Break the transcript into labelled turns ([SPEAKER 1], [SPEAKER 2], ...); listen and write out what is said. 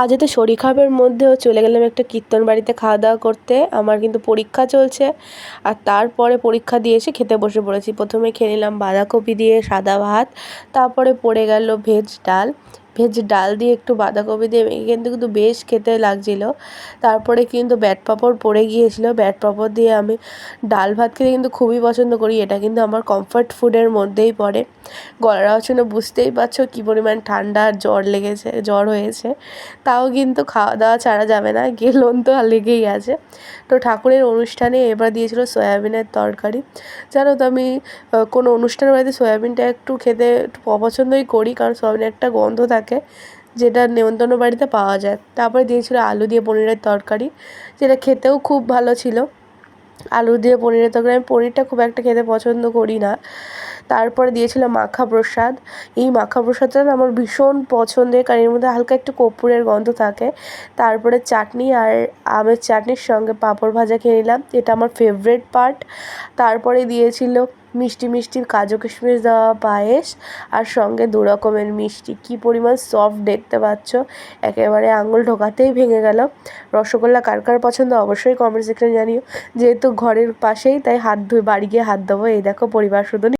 [SPEAKER 1] আজ এত শরীর খারাপের মধ্যেও চলে গেলাম একটা কীর্তন বাড়িতে খাওয়া দাওয়া করতে। আমার কিন্তু পরীক্ষা চলছে, আর তারপরে পরীক্ষা দিয়ে এসে খেতে বসে পড়েছি। প্রথমে খেয়ে নিলাম বাঁধাকপি দিয়ে সাদা ভাত, তারপরে পড়ে গেল ভেজ ডাল। ভেজ ডাল দিয়ে একটু বাঁধাকপি দিয়ে মেখে কিন্তু বেশ খেতে লাগছিল। তারপরে কিন্তু ব্যাট পাঁপড় পড়ে গিয়েছিল। ব্যাট পাঁপড় দিয়ে আমি ডাল ভাত খেতে কিন্তু খুবই পছন্দ করি। এটা কিন্তু আমার কমফর্ট ফুডের মধ্যেই পড়ে। গলার আওয়াজ শুনে বুঝতেই পারছো কী পরিমাণ ঠান্ডা আর জ্বর হয়েছে। তাও কিন্তু খাওয়া দাওয়া ছাড়া যাবে না, গেলন তো লেগেই আছে। তো ঠাকুরের অনুষ্ঠানে এবার দিয়েছিল সয়াবিনের তরকারি। জানো তো আমি কোনো অনুষ্ঠানের বাড়িতে সয়াবিনটা একটু খেতে একটু অপছন্দই করি, কারণ সয়াবিনের একটা গন্ধ থাকে যেটা নেমন্তন্ন বাড়িতে পাওয়া যায়। তারপরে দিয়েছিল আলু দিয়ে পনিরের তরকারি, যেটা খেতেও খুব ভালো ছিল। আলু দিয়ে পনিরের তরকারি, আমি পনিরটা খুব একটা খেতে পছন্দ করি না। তারপরে দিয়েছিল মাখা প্রসাদ। এই মাখা প্রসাদটা না আমার ভীষণ পছন্দের, কারণ এর মধ্যে হালকা একটু কর্পূরের গন্ধ থাকে। তারপরে চাটনি আর আমের চাটনির সঙ্গে পাঁপড় ভাজা খেয়ে নিলাম, এটা আমার ফেভারিট পার্ট। তারপরে দিয়েছিল মিষ্টি মিষ্টি কাজু কিশমিশ দেওয়া পায়েস, আর সঙ্গে 2 রকমের মিষ্টি। কী পরিমাণ সফট দেখতে পাচ্ছ, একেবারে আঙুল ঢোকাতেই ভেঙে গেল। রসগোল্লা কার কার পছন্দ অবশ্যই কমেন্ট সেকশনে জানিও। যেহেতু ঘরের পাশেই, তাই বাড়ি গিয়ে হাত দেবো। এই দেখো পরিবার শুধু